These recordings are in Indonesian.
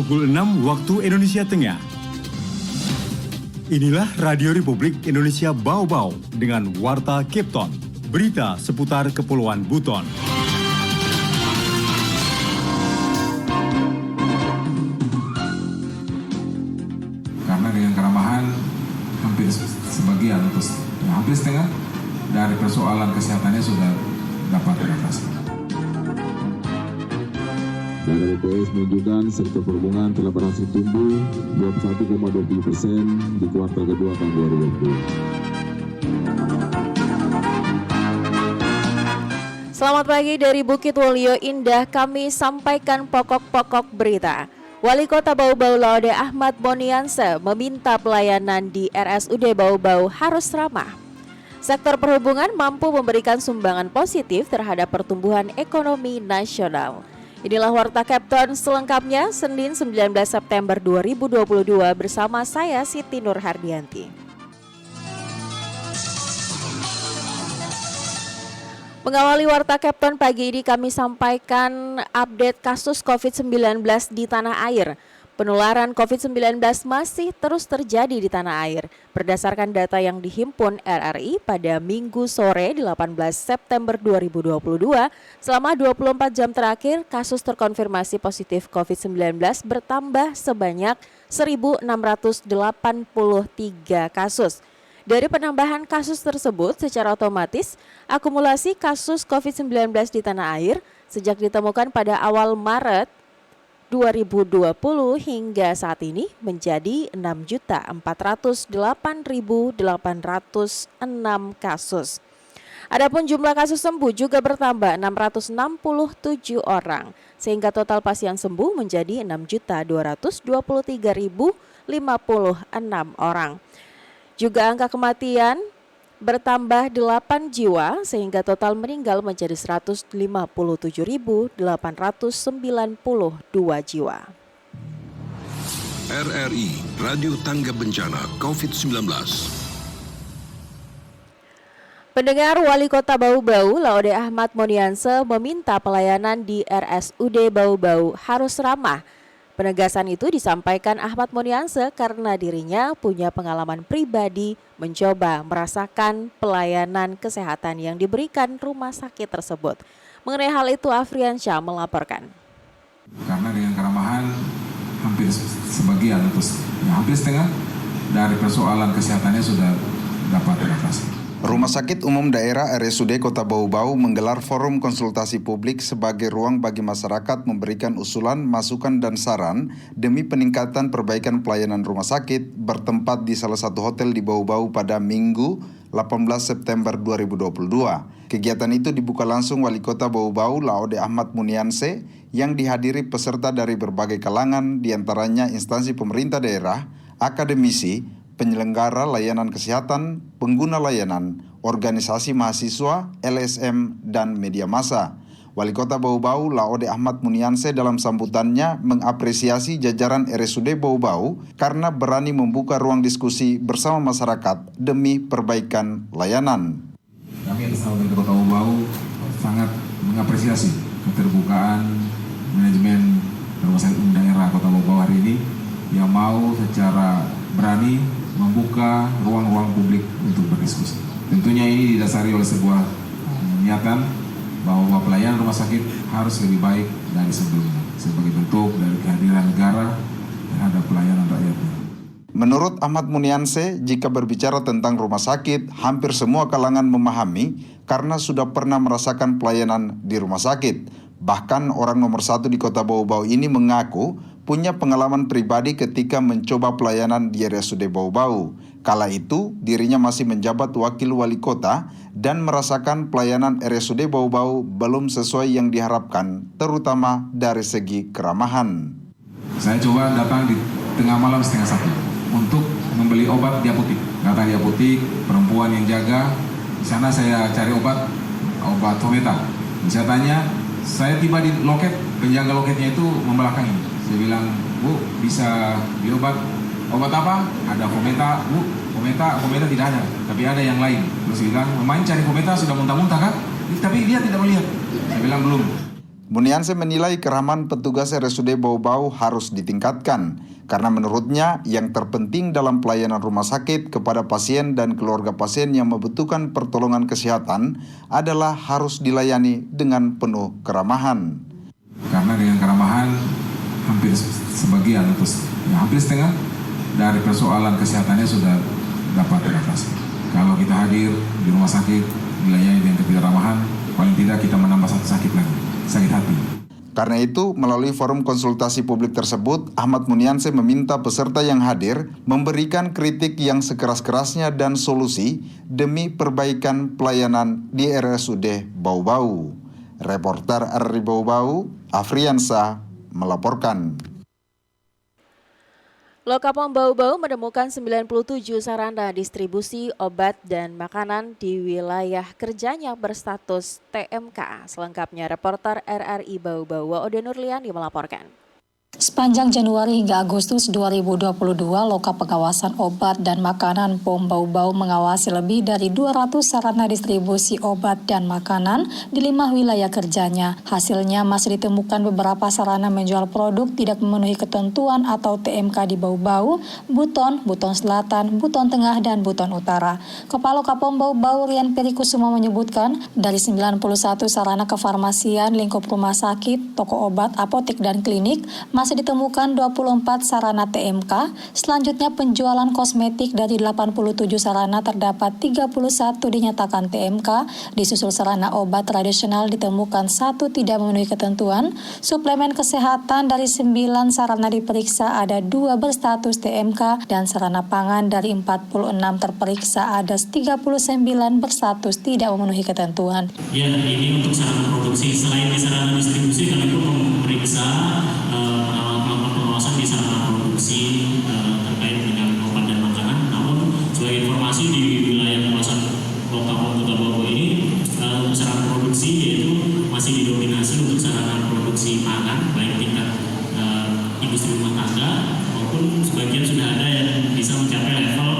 pukul 6 waktu Indonesia Tengah. Inilah Radio Republik Indonesia Bau-Bau dengan Warta Cape Town, berita seputar Kepulauan Buton. Karena dengan keramahan hampir sebagian atau hampir setengah dari persoalan kesehatannya sudah dapat teratasi. Data BPS menunjukkan sektor perhubungan telah berhasil tumbuh 21,20% di kuartal kedua tahun 2020. Selamat pagi dari Bukit Wolio Indah, kami sampaikan pokok-pokok berita. Wali Kota Bau-Bau Laude Ahmad Monianse meminta pelayanan di RSUD Bau-Bau harus ramah. Sektor perhubungan mampu memberikan sumbangan positif terhadap pertumbuhan ekonomi nasional. Inilah Warta Cape Town selengkapnya Senin 19 September 2022 bersama saya Siti Nur Hardianti. Mengawali Warta Cape Town pagi ini kami sampaikan update kasus COVID-19 di tanah air. Penularan COVID-19 masih terus terjadi di tanah air. Berdasarkan data yang dihimpun RRI pada Minggu sore 18 September 2022, selama 24 jam terakhir kasus terkonfirmasi positif COVID-19 bertambah sebanyak 1.683 kasus. Dari penambahan kasus tersebut, secara otomatis akumulasi kasus COVID-19 di tanah air sejak ditemukan pada awal Maret 2020 hingga saat ini menjadi 6.408.806 kasus. Adapun jumlah kasus sembuh juga bertambah 667 orang, sehingga total pasien sembuh menjadi 6.223.056 orang. Juga angka kematian bertambah 8 jiwa sehingga total meninggal menjadi 157.892 jiwa. RRI Radio Tangga Bencana COVID-19. Pendengar, Wali Kota Bau-Bau Laude Ahmad Monianse meminta pelayanan di RSUD Bau-Bau harus ramah. Penegasan itu disampaikan Ahmad Monianse karena dirinya punya pengalaman pribadi mencoba merasakan pelayanan kesehatan yang diberikan rumah sakit tersebut. Mengenai hal itu, Afrian Syah melaporkan. Karena dengan keramahan hampir sebagian atau hampir setengah dari persoalan kesehatannya sudah dapat teratasi. Rumah Sakit Umum Daerah RSUD Kota Bau-Bau menggelar forum konsultasi publik sebagai ruang bagi masyarakat memberikan usulan, masukan, dan saran demi peningkatan perbaikan pelayanan rumah sakit bertempat di salah satu hotel di Bau-Bau pada Minggu 18 September 2022. Kegiatan itu dibuka langsung Wali Kota Bau-Bau Laude Ahmad Monianse yang dihadiri peserta dari berbagai kalangan, diantaranya instansi pemerintah daerah, akademisi, penyelenggara layanan kesehatan, pengguna layanan, organisasi mahasiswa, LSM, dan media massa. Wali Kota Bau-Bau Laude Ahmad Monianse dalam sambutannya mengapresiasi jajaran RSUD Bau-Bau karena berani membuka ruang diskusi bersama masyarakat demi perbaikan layanan. Kami atas nama Kota Bau-Bau sangat mengapresiasi keterbukaan manajemen Rumah Sakit Umum Daerah Kota Bau-Bau hari ini yang mau secara berani membuka ruang-ruang publik untuk berdiskusi. Tentunya ini didasari oleh sebuah niatan bahwa pelayanan rumah sakit harus lebih baik dari sebelumnya sebagai bentuk dari kehadiran negara terhadap pelayanan rakyatnya. Menurut Ahmad Monianse, jika berbicara tentang rumah sakit, hampir semua kalangan memahami karena sudah pernah merasakan pelayanan di rumah sakit. Bahkan orang nomor 1 di Kota Bau-Bau ini mengaku punya pengalaman pribadi ketika mencoba pelayanan di RSUD Bau-Bau. Kala itu, dirinya masih menjabat wakil wali kota dan merasakan pelayanan RSUD Bau-Bau belum sesuai yang diharapkan, terutama dari segi keramahan. Saya coba datang di tengah malam 12:30 untuk membeli obat di apotik. Datang di apotik, perempuan yang jaga. Di sana saya cari obat Fometa. Saya tanya, saya tiba di loket, penjaga loketnya itu membelakangi. Saya bilang, Bu, bisa beli obat apa? Ada Fometa, Bu. Fometa tidak ada, tapi ada yang lain. Terus bilang, main cari Fometa sudah muntah-muntah kan? Tapi dia tidak melihat. Saya bilang belum. Munianse menilai keramahan petugas RSUD Bau-Bau harus ditingkatkan karena menurutnya yang terpenting dalam pelayanan rumah sakit kepada pasien dan keluarga pasien yang membutuhkan pertolongan kesehatan adalah harus dilayani dengan penuh keramahan. Karena dengan keramahan hampir sebagian atau hampir setengah dari persoalan kesehatannya sudah dapat teratasi. Kalau kita hadir di rumah sakit dilayani dengan ketidakkeramahan, paling tidak kita menambah satu sakit lagi, sakit hati. Karena itu, melalui forum konsultasi publik tersebut, Ahmad Munianse meminta peserta yang hadir memberikan kritik yang sekeras-kerasnya dan solusi demi perbaikan pelayanan di RSUD Bau-Bau. Reporter RRI Bau-Bau, Afriansa, melaporkan. Lokapom Bau-Bau menemukan 97 sarana distribusi obat dan makanan di wilayah kerjanya berstatus TMK. Selengkapnya reporter RRI Bau-Bau Waode Nurliani melaporkan. Sepanjang Januari hingga Agustus 2022, Loka Pengawasan Obat dan Makanan POM Bau-Bau mengawasi lebih dari 200 sarana distribusi obat dan makanan di 5 wilayah kerjanya. Hasilnya masih ditemukan beberapa sarana menjual produk tidak memenuhi ketentuan atau TMK di Bau-Bau, Buton, Buton Selatan, Buton Tengah, dan Buton Utara. Kepala Kapom Bau-Bau Rian Perikusuma menyebutkan, dari 91 sarana kefarmasian lingkup rumah sakit, toko obat, apotek, dan klinik, masih ditemukan 24 sarana TMK. Selanjutnya penjualan kosmetik dari 87 sarana terdapat 31 dinyatakan TMK. Disusul sarana obat tradisional ditemukan 1 tidak memenuhi ketentuan. Suplemen kesehatan dari 9 sarana diperiksa ada 2 berstatus TMK dan sarana pangan dari 46 terperiksa ada 39 berstatus tidak memenuhi ketentuan. Ya, ini untuk sarana produksi. Selain di sarana distribusi, kami pun memeriksa pengawasan di sarana produksi terkait dengan obat dan makanan. Namun sebagai informasi di wilayah kawasan Lokapom Kota Bau ini untuk sarana produksi yaitu masih didominasi untuk sarana produksi pangan baik tingkat industri rumah tangga maupun sebagian sudah ada yang bisa mencapai level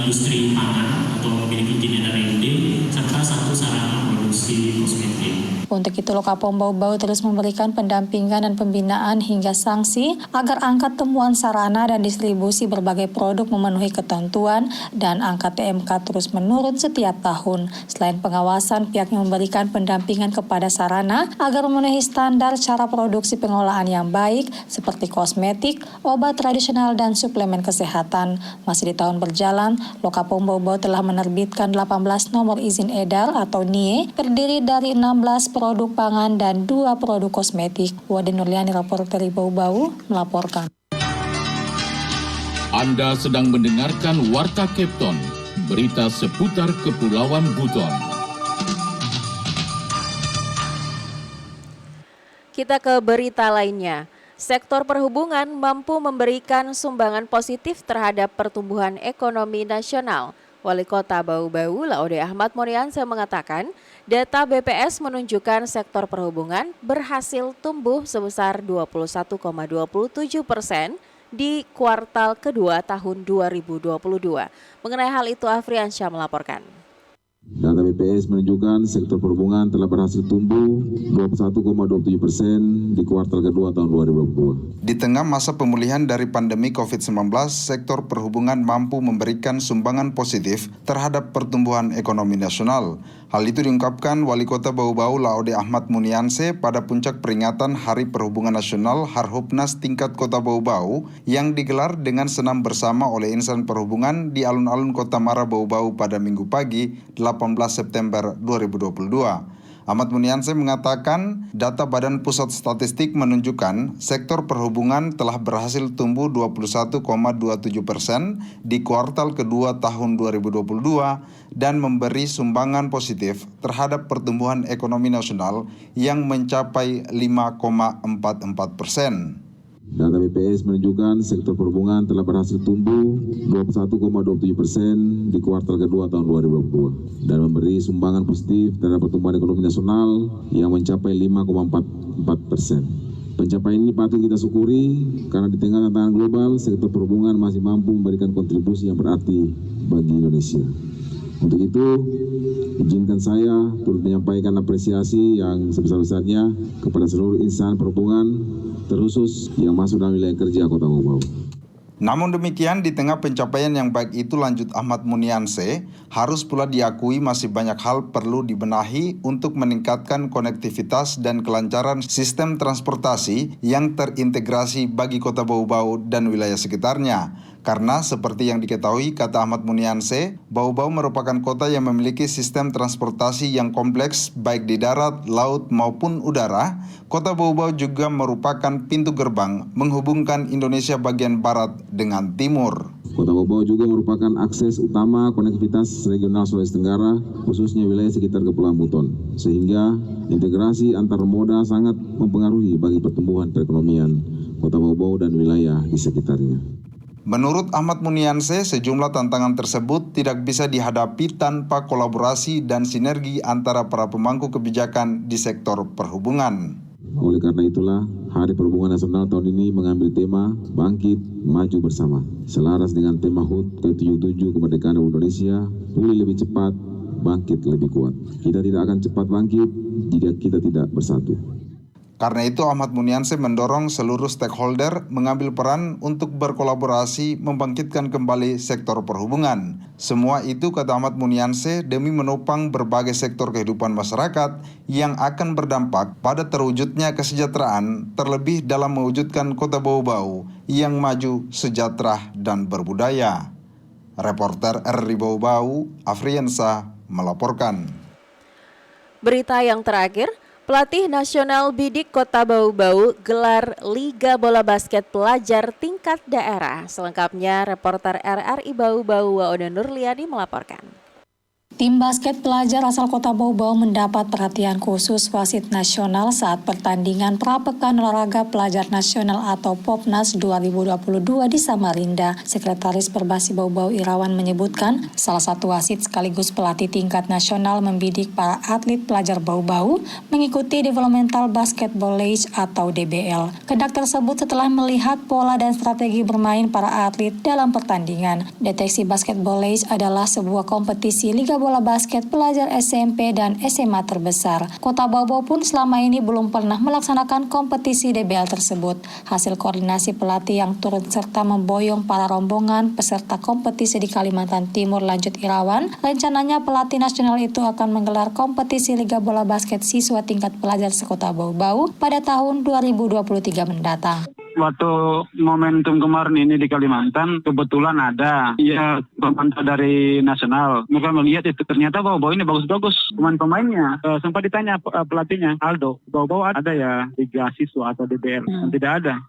industri pangan atau memiliki izin edar EUD serta 1 sarana produksi kosmetik. Untuk itu, Lokapom Bau-Bau terus memberikan pendampingan dan pembinaan hingga sanksi agar angka temuan sarana dan distribusi berbagai produk memenuhi ketentuan dan angka TMK terus menurun setiap tahun. Selain pengawasan, pihaknya memberikan pendampingan kepada sarana agar memenuhi standar cara produksi pengolahan yang baik seperti kosmetik, obat tradisional, dan suplemen kesehatan. Masih di tahun berjalan, Lokapom Bau-Bau telah menerbitkan 18 nomor izin edar atau NIE terdiri dari 16 produk pangan dan 2 produk kosmetik. Waode Nurliani, reporter Bau-Bau, melaporkan. Anda sedang mendengarkan Warta Kepton, berita seputar Kepulauan Buton. Kita ke berita lainnya. Sektor perhubungan mampu memberikan sumbangan positif terhadap pertumbuhan ekonomi nasional. Wali Kota Bau-Bau Laode Ahmad Monianse mengatakan, data BPS menunjukkan sektor perhubungan berhasil tumbuh sebesar 21,27% di kuartal kedua tahun 2022. Mengenai hal itu, Afriansyah melaporkan. Data BPS menunjukkan sektor perhubungan telah berhasil tumbuh 21,27% di kuartal kedua tahun 2022. Di tengah masa pemulihan dari pandemi COVID-19, sektor perhubungan mampu memberikan sumbangan positif terhadap pertumbuhan ekonomi nasional. Hal itu diungkapkan Wali Kota Bau-Bau Laode Ahmad Munianse pada puncak peringatan Hari Perhubungan Nasional Harhubnas tingkat Kota Bau-Bau yang digelar dengan senam bersama oleh insan perhubungan di alun-alun Kota Mara Bau-Bau pada Minggu pagi 18 September 2022. Ahmad Munianse mengatakan data Badan Pusat Statistik menunjukkan sektor perhubungan telah berhasil tumbuh 21,27% di kuartal kedua tahun 2022 dan memberi sumbangan positif terhadap pertumbuhan ekonomi nasional yang mencapai 5,44%. Data BPS menunjukkan sektor perhubungan telah berhasil tumbuh 21,27% di kuartal kedua tahun 2022 dan memberi sumbangan positif terhadap pertumbuhan ekonomi nasional yang mencapai 5,44%. Pencapaian ini patut kita syukuri karena di tengah tantangan global, sektor perhubungan masih mampu memberikan kontribusi yang berarti bagi Indonesia. Untuk itu, izinkan saya turut menyampaikan apresiasi yang sebesar-besarnya kepada seluruh insan perhubungan, terkhusus yang masuk dalam wilayah kerja Kota Bau Bau. Namun demikian, di tengah pencapaian yang baik itu, lanjut Ahmad Munianse, harus pula diakui masih banyak hal perlu dibenahi untuk meningkatkan konektivitas dan kelancaran sistem transportasi yang terintegrasi bagi Kota Bau Bau dan wilayah sekitarnya. Karena seperti yang diketahui, kata Ahmad Munianse, Bau Bau merupakan kota yang memiliki sistem transportasi yang kompleks baik di darat, laut maupun udara. Kota Bau Bau juga merupakan pintu gerbang menghubungkan Indonesia bagian barat dengan timur. Kota Bau Bau juga merupakan akses utama konektivitas regional Sulawesi Tenggara, khususnya wilayah sekitar Kepulauan Buton. Sehingga integrasi antar moda sangat mempengaruhi bagi pertumbuhan perekonomian Kota Bau Bau dan wilayah di sekitarnya. Menurut Ahmad Munianse, sejumlah tantangan tersebut tidak bisa dihadapi tanpa kolaborasi dan sinergi antara para pemangku kebijakan di sektor perhubungan. Oleh karena itulah, Hari Perhubungan Nasional tahun ini mengambil tema Bangkit Maju Bersama. Selaras dengan tema HUT ke-77 Kemerdekaan Indonesia, pulih lebih cepat, bangkit lebih kuat. Kita tidak akan cepat bangkit jika kita tidak bersatu. Karena itu, Ahmad Munianse mendorong seluruh stakeholder mengambil peran untuk berkolaborasi membangkitkan kembali sektor perhubungan. Semua itu, kata Ahmad Munianse, demi menopang berbagai sektor kehidupan masyarakat yang akan berdampak pada terwujudnya kesejahteraan, terlebih dalam mewujudkan Kota Bau Bau yang maju, sejahtera, dan berbudaya. Reporter RRI Bau Bau, Afriansa, melaporkan. Berita yang terakhir, pelatih nasional bidik Kota Bau Bau gelar Liga Bola Basket Pelajar tingkat daerah. Selengkapnya reporter RRI Bau Bau Waoda Nurliani melaporkan. Tim basket pelajar asal Kota Bau Bau mendapat perhatian khusus wasit nasional saat pertandingan Prapekan Olahraga Pelajar Nasional atau Popnas 2022 di Samarinda. Sekretaris Perbasi Bau Bau Irawan menyebutkan, salah satu wasit sekaligus pelatih tingkat nasional membidik para atlet pelajar Bau Bau mengikuti Developmental Basketball League atau DBL. Kedak tersebut setelah melihat pola dan strategi bermain para atlet dalam pertandingan. Deteksi Basketball League adalah sebuah kompetisi Liga Bola Basket pelajar SMP dan SMA terbesar. Kota Bau Bau pun selama ini belum pernah melaksanakan kompetisi DBL tersebut. Hasil koordinasi pelatih yang turut serta memboyong para rombongan peserta kompetisi di Kalimantan Timur, lanjut Irawan, rencananya pelatih nasional itu akan menggelar kompetisi Liga Bola Basket siswa tingkat pelajar sekota Bau Bau pada tahun 2023 mendatang. Waktu momentum kemarin ini di Kalimantan, kebetulan ada pemantau dari nasional. Mereka melihat itu ternyata Bau Bau ini bagus-bagus pemain-pemainnya. Sempat ditanya pelatihnya, Aldo, Bau Bau ada ya Liga Siswa atau DBL? Tidak ada.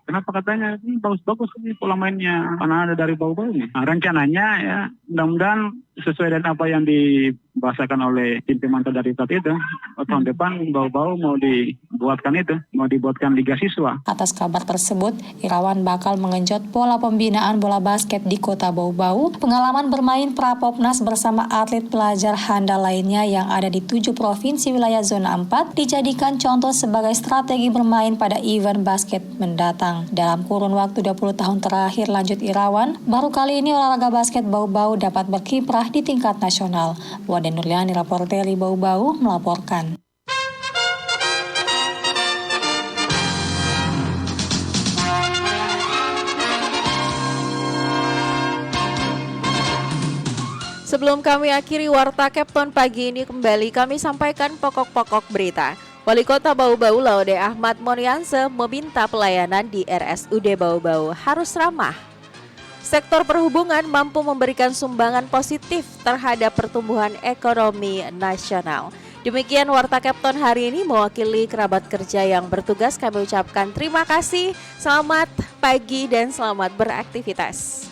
Kenapa katanya? Ini bagus-bagus ini pola mainnya. Karena ada dari Bau Bau ini. Nah, rencananya ya mudah-mudahan sesuai dengan apa yang dibahasakan oleh tim pemantau dari saat itu, tahun depan Bau Bau mau dibuatkan Liga Siswa. Atas kabar tersebut, Irawan bakal mengenjot pola pembinaan bola basket di Kota Bau Bau, pengalaman bermain Prapopnas bersama atlet pelajar handal lainnya yang ada di 7 provinsi wilayah zona 4 dijadikan contoh sebagai strategi bermain pada event basket mendatang. Dalam kurun waktu 20 tahun terakhir, lanjut Irawan, baru kali ini olahraga basket Bau Bau dapat berkiprah di tingkat nasional. Waden Nurliani, reporter Bau Bau, melaporkan. Sebelum kami akhiri Warta Kepton pagi ini, kembali kami sampaikan pokok-pokok berita. Wali Kota Bau Bau Laude Ahmad Munianse meminta pelayanan di RSUD Bau Bau harus ramah. Sektor perhubungan mampu memberikan sumbangan positif terhadap pertumbuhan ekonomi nasional. Demikian Warta Kepton hari ini, mewakili kerabat kerja yang bertugas kami ucapkan terima kasih, selamat pagi dan selamat beraktivitas.